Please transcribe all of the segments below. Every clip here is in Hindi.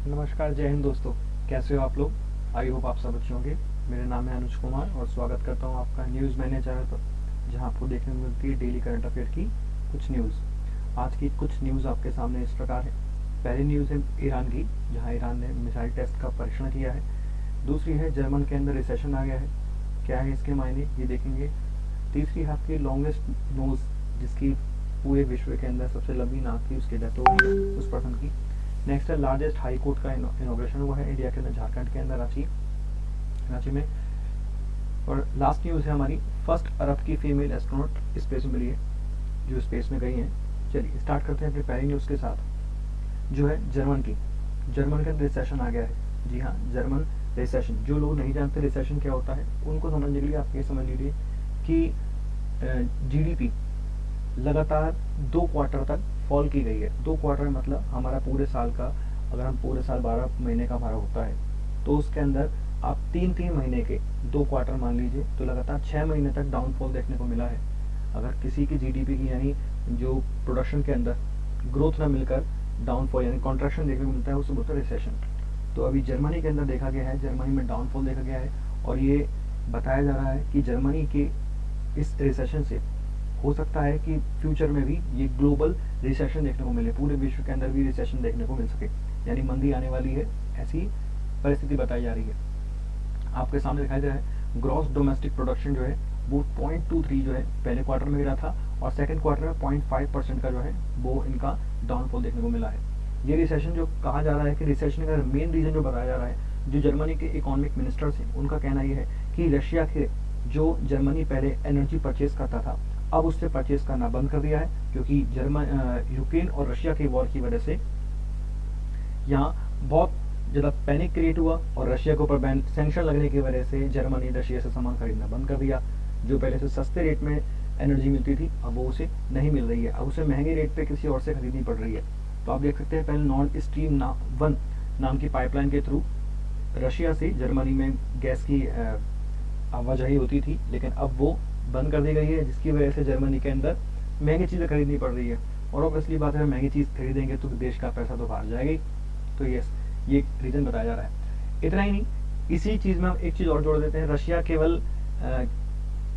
नमस्कार, जय हिंद दोस्तों। कैसे हो आप लोग? आई होप आप सब अच्छे होंगे। मेरा नाम है अनुज कुमार और स्वागत करता हूँ आपका न्यूज़ मैंने चैनल पर, जहाँ आपको देखने को मिलती है डेली करंट अफेयर की कुछ न्यूज़। आज की कुछ न्यूज़ आपके सामने इस प्रकार है। पहली न्यूज़ है ईरान की, जहाँ ईरान ने मिसाइल टेस्ट का परीक्षण किया है। दूसरी है जर्मन के अंदर रिसेशन आ गया है, क्या है इसके मायने ये देखेंगे। तीसरी है आपकी लॉन्गेस्ट नोज, जिसकी पूरे विश्व के अंदर सबसे लंबी नाक थी, उसकी डेथ हो गई है उस पर्सन की। नेक्स्ट है लार्जेस्ट हाई कोर्ट का इनोग्रेशन हुआ है इंडिया के अंदर, झारखंड के अंदर, रांची में। और लास्ट न्यूज़ है हमारी, फर्स्ट अरब की फीमेल एस्ट्रोनॉट स्पेस में मिली है, जो स्पेस में गई हैं। चलिए स्टार्ट करते हैं अपनी पहली न्यूज़ के साथ, जो है जर्मन की। जर्मन का रिसेशन आ गया है। जी हाँ, जर्मन रिसेशन। जो लोग नहीं जानते रिसेशन क्या होता है, उनको समझने के लिए आप ये समझ लीजिए कि जीडीपी लगातार 2 क्वार्टर तक फॉल की गई है। 2 क्वार्टर मतलब हमारा पूरे साल का, अगर हम पूरे साल 12 महीने का हमारा होता है, तो उसके अंदर आप 3-3 महीने के 2 क्वार्टर मान लीजिए, तो लगातार 6 महीने तक डाउनफॉल देखने को मिला है। अगर किसी की जीडीपी की, यानी जो प्रोडक्शन के अंदर ग्रोथ ना मिलकर डाउनफॉल यानी कॉन्ट्रैक्शन देखने को मिलता है, उसे बोलते हैं रिसेशन। तो अभी जर्मनी के अंदर देखा गया है, जर्मनी में डाउनफॉल देखा गया है, और ये बताया जा रहा है कि जर्मनी के इस रिसेशन से हो सकता है कि फ्यूचर में भी ये ग्लोबल रिसेशन देखने को मिले, पूरे विश्व के अंदर भी रिसेशन देखने को मिल सके, यानी मंदी आने वाली है, ऐसी परिस्थिति बताई जा रही है। आपके सामने दिखाई दे रहा है ग्रॉस डोमेस्टिक प्रोडक्शन जो है वो 0.23 जो है पहले क्वार्टर में गिरा था, और सेकंड क्वार्टर में 0.5% का जो है वो इनका डाउनफॉल देखने को मिला है। ये रिसेशन जो कहा जा रहा है कि रिसेशन का मेन रीजन जो बताया जा रहा है, जो जर्मनी के इकोनॉमिक मिनिस्टर्स हैं उनका कहना यह है कि रशिया के, जो जर्मनी पहले एनर्जी परचेज करता था, अब उससे परचेज करना बंद कर दिया है, क्योंकि यूक्रेन और रशिया के वॉर की वजह से यहाँ बहुत ज़्यादा पैनिक क्रिएट हुआ, और रशिया के ऊपर बैन सैंक्शन लगने की वजह से जर्मनी रशिया से सामान खरीदना बंद कर दिया। जो पहले से सस्ते रेट में एनर्जी मिलती थी, अब वो उसे नहीं मिल रही है, अब उसे महंगे रेट पे किसी और से खरीदनी पड़ रही है। तो आप देख सकते हैं पहले नॉर्थ स्ट्रीम 1 नाम की पाइपलाइन के थ्रू रशिया से जर्मनी में गैस की आवाजाही होती थी, लेकिन अब वो बंद कर दी गई है, जिसकी वजह से जर्मनी के अंदर महंगी चीज़ें खरीदनी पड़ रही है। और ऑब्वियसली बात है, महंगी चीज़ खरीदेंगे तो देश का पैसा तो बाहर जाएगा ही। तो ये रीज़न बताया जा रहा है। इतना ही नहीं, इसी चीज़ में हम एक चीज़ और जोड़ देते हैं। रशिया केवल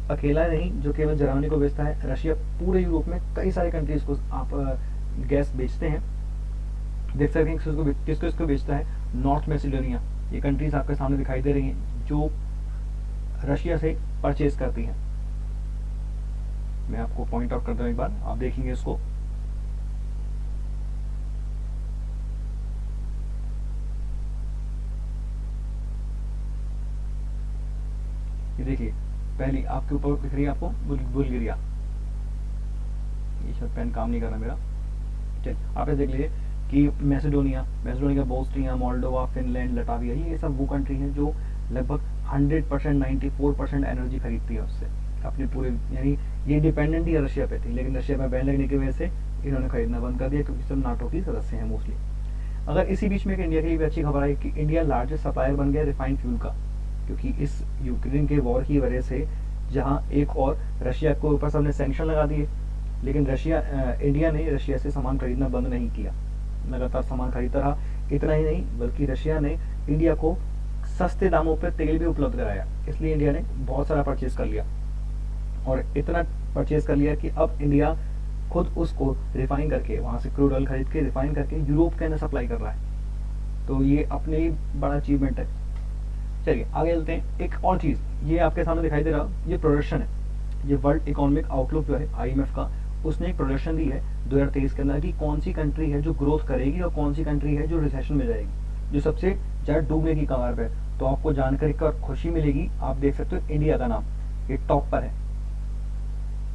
अकेला नहीं जो केवल जर्मनी को बेचता है, रशिया पूरे यूरोप में कई सारे कंट्रीज को आप गैस बेचते हैं। देख सकते हैं किसको इसको बेचता है। नॉर्थ मैसिडोनिया, ये कंट्रीज आपके सामने दिखाई दे रही हैं जो रशिया से परचेज करती हैं। मैं आपको पॉइंट आउट करता हूँ, एक बार आप देखेंगे इसको। ये देखिए, पहली आपके ऊपर दिख रही है आपको बुल्गारिया। ये शायद पेन काम नहीं कर रहा मेरा। चलिए आप देख लीजिए कि Macedonia, Bosnia, Moldova, Finland, Latvia, ये सब वो कंट्री हैं जो लगभग 100% 94% एनर्जी खरीदती है उससे अपने पूरे, यानी ये डिपेंडेंट ही रशिया पे थी, लेकिन रशिया में बैन लगने की वजह से इन्होंने खरीदना बंद कर दिया, क्योंकि सब नाटो की सदस्य हैं मोस्टली। अगर इसी बीच में एक इंडिया के लिए भी अच्छी खबर आई कि इंडिया लार्जेस्ट सप्लायर बन गया रिफाइंड फ्यूल का, क्योंकि इस यूक्रेन के वॉर की वजह से जहां एक और रशिया को ऊपर सबने सैंक्शन लगा दिए, लेकिन इंडिया ने रशिया से सामान खरीदना बंद नहीं किया, लगातार सामान खरीदता रहा। इतना ही नहीं, बल्कि रशिया ने इंडिया को सस्ते दामों पर तेल भी उपलब्ध कराया, इसलिए इंडिया ने बहुत सारा परचेज कर लिया, और इतना परचेज कर लिया कि अब इंडिया खुद उसको रिफाइन करके, वहां से क्रूड ऑयल खरीद के रिफाइन करके यूरोप के अंदर सप्लाई कर रहा है। तो ये अपने ही बड़ा अचीवमेंट है। चलिए आगे चलते हैं। एक और चीज़ ये आपके सामने दिखाई दे रहा, ये प्रोडक्शन है। ये वर्ल्ड इकोनॉमिक आउटलुक जो है IMF का, उसने एक प्रोडक्शन दी है 2023 के अंदर कि कौन सी कंट्री है जो ग्रोथ करेगी और कौन सी कंट्री है जो रिसेशन में जाएगी, जो सबसे ज़्यादा डूबने की कगार पे। तो आपको जानकारी का खुशी मिलेगी, आप देख सकते हो इंडिया का नाम ये टॉप पर है।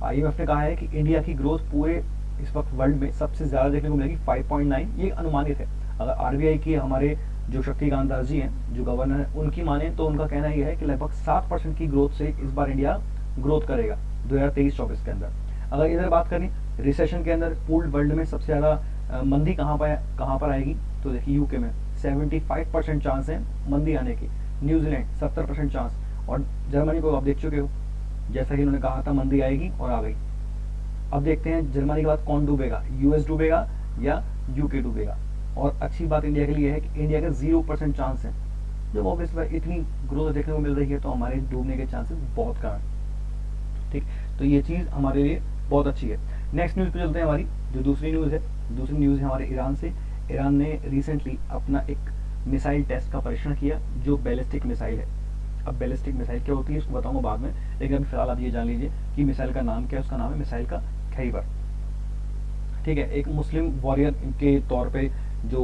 IMF ने कहा है कि इंडिया की ग्रोथ पूरे इस वक्त वर्ल्ड में सबसे ज़्यादा देखने को मिलेगी 5.9, ये अनुमानित है। अगर RBI की हमारे जो शक्तिकांत दास जी हैं जो गवर्नर हैं उनकी माने, तो उनका कहना यह है कि लगभग 7% की ग्रोथ से इस बार इंडिया ग्रोथ करेगा 2023-24 के अंदर। अगर इधर बात करें रिसेशन के अंदर, पूल्ड वर्ल्ड में सबसे ज़्यादा मंदी कहाँ पर आएगी, तो देखिए यूके में 75% चांस है मंदी आने की, न्यूजीलैंड 70% चांस, और जर्मनी को आप देख चुके हो, जैसा कि उन्होंने कहा था मंदी आएगी और आ गई। अब देखते हैं जर्मनी के बाद कौन डूबेगा, US डूबेगा या UK डूबेगा। और अच्छी बात इंडिया के लिए है कि इंडिया का 0% चांस है। जब ऑब्वियसली इतनी ग्रोथ देखने को मिल रही है तो हमारे डूबने के चांसेस बहुत कम है। ठीक, तो ये चीज़ हमारे लिए बहुत अच्छी है। नेक्स्ट न्यूज़ पे चलते हैं। हमारी जो दूसरी न्यूज़ है हमारे ईरान से। ईरान ने रिसेंटली अपना एक मिसाइल टेस्ट का परीक्षण किया जो बैलिस्टिक मिसाइल है। अब बैलिस्टिक मिसाइल क्या होती है इसको बताऊंगा बाद में, लेकिन अभी फिलहाल आप ये जान लीजिए कि मिसाइल का नाम क्या है। उसका नाम है मिसाइल का खैबर। ठीक है, एक मुस्लिम वॉरियर के तौर पे जो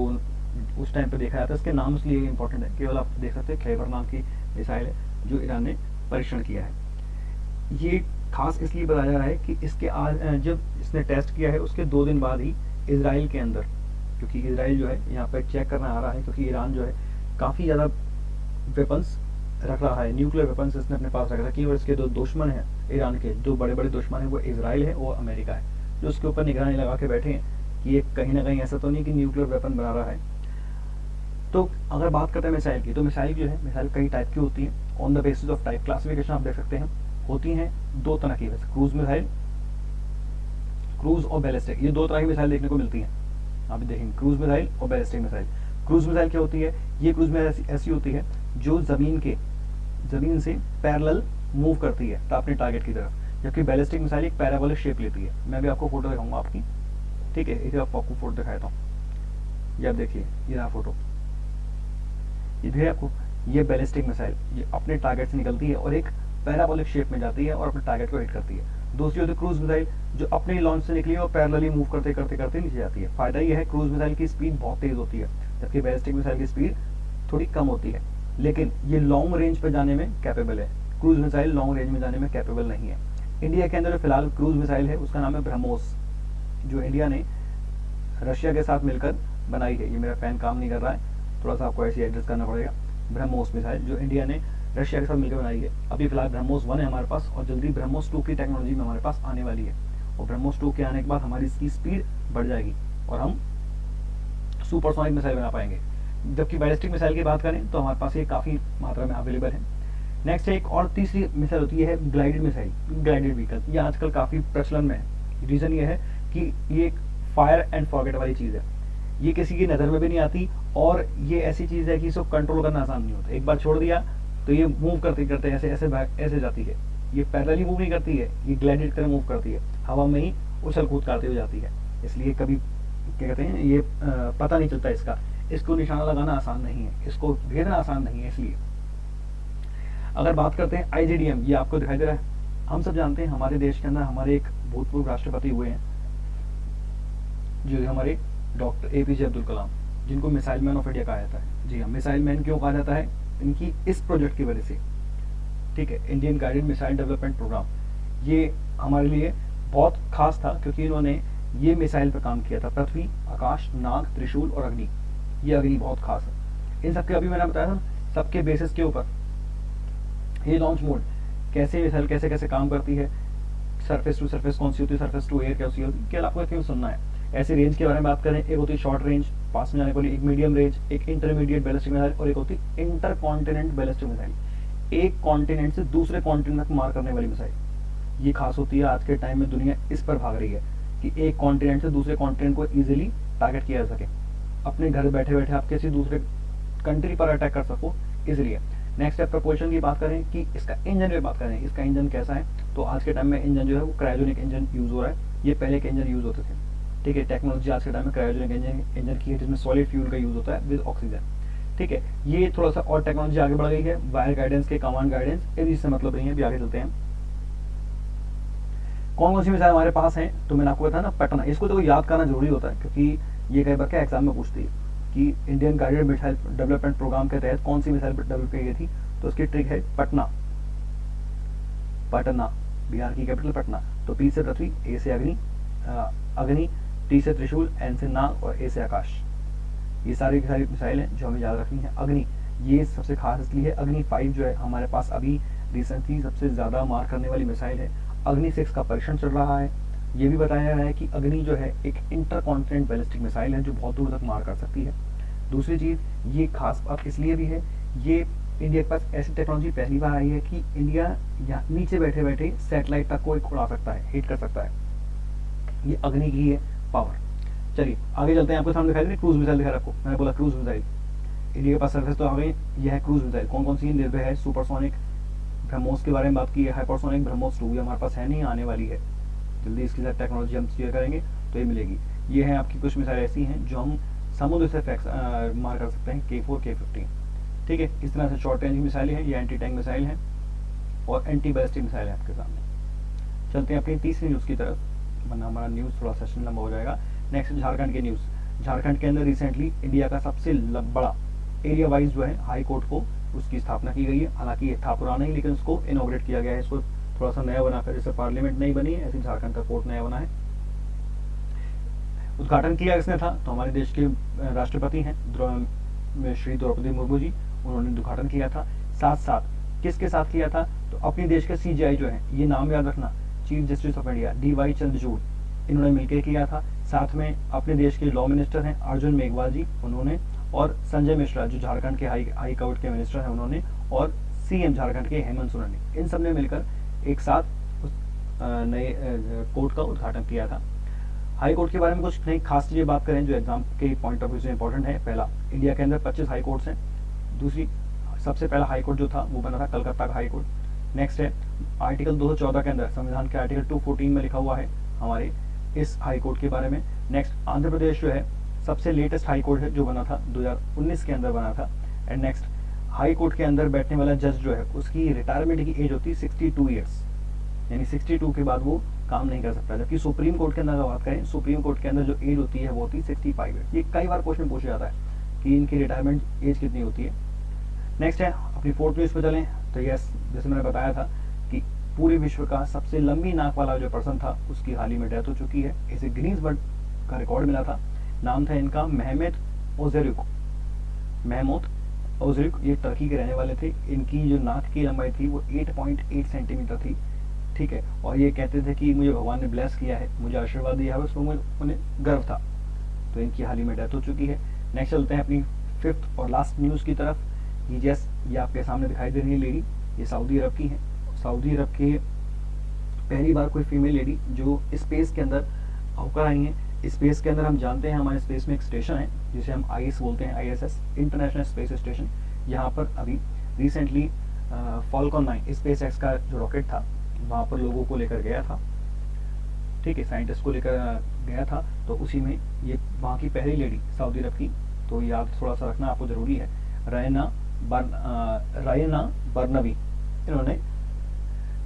उस टाइम पे देखा जाता है, इसके नाम इसलिए इंपॉर्टेंट है, केवल आप देख सकते हैं खैबर नाम की मिसाइल है जो ईरान ने परीक्षण किया है। ये खास इसलिए बताया जा रहा है कि इसके आज जब इसने टेस्ट किया है उसके 2 दिन बाद ही इसराइल के अंदर, क्योंकि इसराइल जो है यहाँ पर चेक करना आ रहा है, क्योंकि ईरान जो है काफ़ी ज़्यादा वेपन्स रख रहा है, न्यूक्लियर वेपन्स इसने अपने पास रख रखी है। और इसके 2 दुश्मन हैं ईरान के, जो बड़े बड़े दुश्मन हैं, वो इसराइल है और अमेरिका है, जो उसके ऊपर निगरानी लगा के बैठे हैं कि ये कहीं ना कहीं ऐसा तो नहीं कि न्यूक्लियर वेपन बना रहा है। तो अगर बात करते हैं मिसाइल की, तो मिसाइल जो है मिसाइल कई टाइप की होती है। On the basis of type classification आप देख सकते हैं, होती हैं 2 तरह की, वैसे क्रूज मिसाइल, क्रूज और बैलिस्टिक, ये 2 तरह की मिसाइल देखने को मिलती हैं। आप देखेंगे क्रूज मिसाइल और बैलिस्टिक मिसाइल। क्रूज मिसाइल क्या होती है? ये क्रूज मिसाइल ऐसी होती है जो जमीन से पैरेलल मूव करती है अपने टारगेट की तरफ, जबकि बैलिस्टिक मिसाइल एक पैराबोलिक शेप लेती है। मैं भी आपको फोटो दिखाऊंगा आपकी, ठीक है, इसे आपको फोटो दिखा देता हूँ। ये आप देखिए, ये रहा फोटो, ये भी है आपको। ये बैलिस्टिक मिसाइल ये अपने टारगेट से निकलती है और एक पैराबोलिक शेप में जाती है और अपने टारगेट को हिट करती है। दूसरी होती है क्रूज मिसाइल, जो अपने लॉन्च से निकली है और पैरेलली मूव करते करते करते नीचे जाती है। फायदा ये है क्रूज मिसाइल की स्पीड बहुत तेज होती है, जबकि बैलिस्टिक मिसाइल की स्पीड थोड़ी कम होती है, लेकिन ये लॉन्ग रेंज पे जाने में कैपेबल है। क्रूज मिसाइल लॉन्ग रेंज में जाने में कैपेबल नहीं है। इंडिया के अंदर जो फिलहाल क्रूज मिसाइल है उसका नाम है ब्रह्मोस, जो इंडिया ने रशिया के साथ मिलकर बनाई है। ये मेरा पेन काम नहीं कर रहा है, थोड़ा सा आपको ऐसे एडजस्ट करना पड़ेगा। ब्रह्मोस मिसाइल जो इंडिया ने रशिया के साथ मिलकर बनाई है। अभी फिलहाल ब्रह्मोस 1 है हमारे पास, और जल्दी ब्रह्मोस 2 की टेक्नोलॉजी में हमारे पास आने वाली है। और ब्रह्मोस 2 के आने के बाद हमारी इसकी स्पीड बढ़ जाएगी और हम सुपरसोनिक मिसाइल बना पाएंगे। जबकि बैलिस्टिक मिसाइल की बात करें तो हमारे पास ये काफ़ी मात्रा में अवेलेबल है। नेक्स्ट एक और तीसरी मिसाइल होती है ग्लाइडेड मिसाइल, ग्लाइडेड व्हीकल। ये आजकल काफ़ी प्रचलन में है। रीज़न ये है कि ये एक फायर एंड फॉरगेट वाली चीज़ है। ये किसी की नज़र में भी नहीं आती और ये ऐसी चीज़ है कि इसको कंट्रोल करना आसान नहीं होता। एक बार छोड़ दिया तो ये मूव करते करते ऐसे ऐसे ऐसे जाती है। ये पैरेलली मूव नहीं करती है, ये ग्लाइडेड तरह मूव करती है, हवा में ही उछल कूद करते हुए जाती है। इसलिए कभी क्या कहते हैं ये पता नहीं चलता इसका, इसको निशाना लगाना आसान नहीं है, इसको भेजना आसान नहीं है। इसलिए अगर बात करते हैं IGDM, ये आपको दिखाई दे रहा है। हम सब जानते हैं हमारे देश के अंदर हमारे एक भूतपूर्व राष्ट्रपति हुए हैं जो हमारे डॉक्टर APJ अब्दुल कलाम, जिनको मिसाइल मैन ऑफ इंडिया कहा जाता है। जी हाँ, मिसाइल मैन क्यों कहा जाता है? इनकी इस प्रोजेक्ट की वजह से, ठीक है, Indian guided missile development programme. ये हमारे लिए बहुत खास था क्योंकि इन्होंने ये मिसाइल पर काम किया था। पृथ्वी, आकाश, नाग, त्रिशूल और अग्नि। ये अग्नि बहुत खास है। इन सबके अभी मैंने बताया था, सबके बेसिस के ऊपर ये लॉन्च मोड कैसे मिसाइल कैसे कैसे काम करती है, सरफेस टू सरफेस कौन सी होती है, सरफेस टू एयर कैसी होती है, क्या आपको क्यों सुनना है। ऐसे रेंज के बारे में बात करें, एक होती है शॉर्ट रेंज पास में जाने वाली, एक मीडियम रेंज, एक इंटरमीडिएट बैलिस्टिक मिसाइल और एक होती है इंटर कॉन्टिनेंट बैलिस्टिक मिसाइल। एक कॉन्टिनेंट से दूसरे कॉन्टिनेंट तक मार करने वाली मिसाइल। ये खास होती है, आज के टाइम में दुनिया इस पर भाग रही है कि एक कॉन्टिनेंट से दूसरे कॉन्टिनेंट को इजीली टारगेट किया जा सके। अपने घर बैठे बैठे आप किसी दूसरे कंट्री पर अटैक कर सको इसलिए। नेक्स्ट स्टेप प्रपोजन की बात करें कि इसका इंजन की बात करें, इसका इंजन कैसा है, तो आज के टाइम में इंजन जो है वो क्रायोजेनिक इंजन यूज हो रहा है। ये पहले के इंजन यूज होते थे, ठीक है। टेक्नोलॉजी आज के टाइम में क्रायोजेनिक इंजन की है, जिसमें सॉलिड फ्यूल का यूज होता है विद ऑक्सीजन, ठीक है। ये थोड़ा सा और टेक्नोलॉजी आगे बढ़ गई है, वायर गाइडेंस के, कमांड गाइडेंस, इससे मतलब नहीं है। अभी आगे चलते हैं, कौन कौन सी मिसाइल हमारे पास है। तो मैंने आपको बताया ना पटना, इसको तो याद करना जरूरी होता है क्योंकि ये कई बार क्या एग्जाम में पूछती है कि Indian guided missile development programme के तहत कौन सी मिसाइल डेवलप की गई थी। तो उसकी ट्रिक है पटना। पटना बिहार की कैपिटल पटना। तो P से पृथ्वी, A से अग्नि, T से त्रिशूल, N से नाग और A से आकाश। ये सारी की सारी मिसाइल हैं जो हमें याद रखनी है। अग्नि ये सबसे खास इसलिए है, अग्नि 5 जो है हमारे पास अभी रिसेंटली सबसे ज्यादा मार करने वाली मिसाइल है। अग्नि 6 का परीक्षण चल रहा है। ये भी बताया जा रहा है कि अग्नि जो है एक इंटर कॉन्टिनेंट बैलिस्टिक मिसाइल है जो बहुत दूर तक मार कर सकती है। दूसरी चीज ये खास बात इसलिए भी है, ये इंडिया के पास ऐसी टेक्नोलॉजी पहली बार आई है कि इंडिया यहाँ नीचे बैठे बैठे सैटेलाइट तक को उड़ा सकता है, हिट कर सकता है। ये अग्नि की है पावर। चलिए आगे चलते हैं। आपके सामने दिखाई दे रही क्रूज मिसाइल दिखा रहा आपको, मैंने बोला क्रूज मिसाइल इंडिया के पास सर्फेस तो आ गई। यह है क्रूज मिसाइल। कौन कौन सी निर्भय है, सुपरसोनिक, ब्रह्मोस के बारे में बात की है, हाइपरसोनिक, ब्रह्मोस 2 ये हमारे पास है नहीं, आने वाली है जल्दी। इसकी साथ टेक्नोलॉजी हम शेयर करेंगे तो ये मिलेगी। ये है आपकी कुछ मिसाइल ऐसी हैं जो हम समुद्र से मार कर सकते हैं, K4 K15, ठीक है। इस तरह से शॉर्ट रेंज मिसाइल है, ये एंटी टैंक मिसाइल है और एंटी बैलिस्टिक मिसाइल है आपके सामने। चलते हैं अपनी तीसरी न्यूज़ की तरफ, वरना हमारा न्यूज़ थोड़ा सेशन लंबा हो जाएगा। नेक्स्ट झारखंड की न्यूज़। झारखंड के अंदर रिसेंटली इंडिया का सबसे बड़ा एरिया वाइज जो है हाई कोर्ट को उसकी स्थापना की गई है। हालांकि ये था पुराना ही, लेकिन उसको इनॉग्रेट किया गया है, इसको थोड़ा सा नया बनाकर, जैसे पार्लियामेंट नहीं बनी है ऐसे झारखंड का कोर्ट नया बना है। उद्घाटन किया किसने था, तो हमारे देश के राष्ट्रपति हैं श्री द्रौपदी मुर्मू जी, उन्होंने उद्घाटन किया था। साथ साथ किसके साथ किया था, तो अपने देश के CJI जो है, ये नाम याद रखना, chief justice of India DY Chandrachud, इन्होंने मिलकर किया था। साथ में अपने देश के लॉ मिनिस्टर हैं अर्जुन मेघवाल जी, उन्होंने, और संजय मिश्रा जो झारखंड के हाई कोर्ट के मिनिस्टर हैं उन्होंने, और CM झारखंड के हेमंत सोरेन ने, इन सब ने मिलकर एक साथ उस नए कोर्ट का उद्घाटन किया था। हाई कोर्ट के बारे में कुछ नई खास चीजें बात करें जो एग्जाम के पॉइंट ऑफ व्यू से इंपॉर्टेंट है। पहला, इंडिया के अंदर 25 हाई कोर्ट्स हैं। दूसरी, सबसे पहला हाई कोर्ट जो था वो बना था कलकत्ता का हाई कोर्ट। नेक्स्ट है, आर्टिकल 214 के अंदर, संविधान के आर्टिकल 214 में लिखा हुआ है हमारे इस हाई कोर्ट के बारे में। नेक्स्ट, आंध्र प्रदेश जो है सबसे लेटेस्ट हाई कोर्ट है जो बना था 2019 के अंदर बना था। एंड नेक्स्ट, हाई कोर्ट के अंदर बैठने वाला जज जो है उसकी रिटायरमेंट की एज होती है 62 ईयर्स, यानी 62 के बाद वो काम नहीं कर सकता। जबकि सुप्रीम कोर्ट के अंदर अगर बात करें, सुप्रीम कोर्ट के अंदर जो एज होती है वो होती है 65 ईयर्स। ये कई बार क्वेश्चन पूछा जाता है कि इनकी रिटायरमेंट एज कितनी होती है। नेक्स्ट है, अपनी फोर्थ न्यूज पे चलें तो यस, जैसे मैंने बताया था कि पूरे विश्व का सबसे लंबी नाक वाला जो पर्सन था उसकी हाल ही में डेथ हो चुकी है। इसे गिनीज वर्ल्ड का रिकॉर्ड मिला था। नाम था इनका महमूद ओज़ेरुक। ये टर्की के रहने वाले थे। इनकी जो नाक की लंबाई थी वो 8.8 सेंटीमीटर थी, ठीक है। और ये कहते थे कि मुझे भगवान ने ब्लेस किया है, मुझे आशीर्वाद दिया है, उसमें उन्हें गर्व था। तो इनकी हाल ही में डेथ हो चुकी है। नेक्स्ट चलते हैं अपनी फिफ्थ और लास्ट न्यूज़ की तरफ। ये आपके सामने दिखाई दे रही है लेडी, ये सऊदी अरब की है। सऊदी अरब के पहली बार कोई फीमेल लेडी जो स्पेस के अंदर होकर आई हैं। स्पेस के अंदर हम जानते हैं हमारे स्पेस में एक स्टेशन है जिसे हम IS बोलते हैं, ISS, इंटरनेशनल स्पेस स्टेशन। यहाँ पर अभी रिसेंटली फॉल्कन 9 SpaceX का जो रॉकेट था वहाँ पर लोगों को लेकर गया था, ठीक है, साइंटिस्ट को लेकर गया था। तो उसी में ये वहाँ की पहली लेडी सऊदी अरब की, तो याद थोड़ा सा रखना आपको ज़रूरी है, रायना बर्नवी, इन्होंने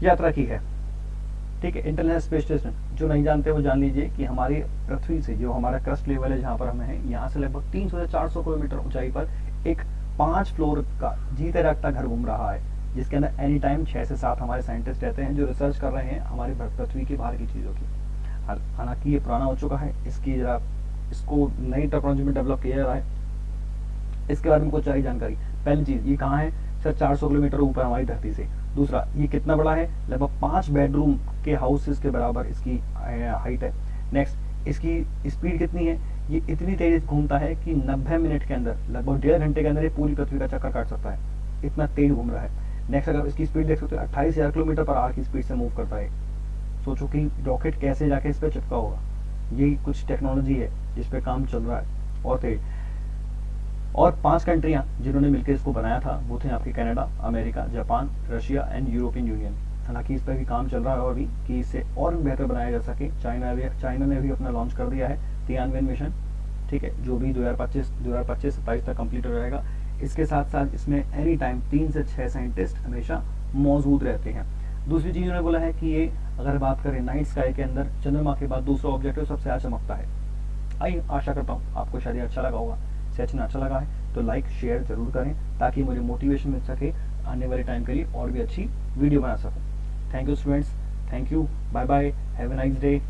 यात्रा की है, ठीक है। इंटरनेशनल स्पेस स्टेशन, जो नहीं जानते वो जान लीजिए कि हमारी पृथ्वी से जो हमारा क्रस्ट लेवल है जहाँ पर हम हैं, यहाँ से लगभग 300 से 400 किलोमीटर ऊंचाई पर एक 5 फ्लोर का जीते जागता घर घूम रहा है, जिसके अंदर एनी टाइम 6 से 7 हमारे साइंटिस्ट रहते हैं जो रिसर्च कर रहे हैं हमारी पृथ्वी के बाहर की चीज़ों की। हालांकि ये पुराना हो चुका है, इसको नई टेक्नोलॉजी में डेवलप किया जा रहा है। इसके बारे में कुछ सारी जानकारी। पहली चीज़, ये कहाँ है सर, 400 किलोमीटर ऊपर हमारी धरती से। दूसरा, ये कितना बड़ा है, लगभग 5 बेडरूम के हाउसेस के बराबर इसकी हाइट है। नेक्स्ट, इसकी स्पीड कितनी है, ये इतनी तेज घूमता है कि 90 मिनट के अंदर, लगभग 1.5 घंटे के अंदर ये पूरी पृथ्वी का चक्कर काट सकता है, इतना तेज घूम रहा है। नेक्स्ट, अगर इसकी स्पीड देख सकते हो 28,000 किलोमीटर पर आवर की स्पीड से मूव करता है। सोचो कि रॉकेट कैसे जाके इस पर चिपका होगा। यही कुछ टेक्नोलॉजी है जिस पे काम चल रहा है और तेज। और 5 कंट्रियां जिन्होंने मिलकर इसको बनाया था वो थे आपके Canada, America, Japan, Russia and European union. हालांकि इस पर भी काम चल रहा है और भी कि इसे और बेहतर बनाया जा सके। चाइना ने भी अपना लॉन्च कर दिया है तियानवेन मिशन, ठीक है, जो भी 2025-27 तक कंप्लीट हो जाएगा। इसके साथ साथ इसमें एनी टाइम 3 से 6 साइंटिस्ट हमेशा मौजूद रहते हैं। दूसरी चीज़ उन्होंने बोला है कि ये अगर बात करें नाइट स्काई के अंदर चंद्रमा के बाद दूसरा ऑब्जेक्ट सबसे ज़्यादा चमकता है। आशा करता हूँ आपको शायद अच्छा लगा होगा। सेशन अच्छा लगा है तो लाइक शेयर जरूर करें ताकि मुझे मोटिवेशन मिल सके आने वाले टाइम के लिए और भी अच्छी वीडियो बना सकूं। Thank you students, thank you, bye bye, have a nice day.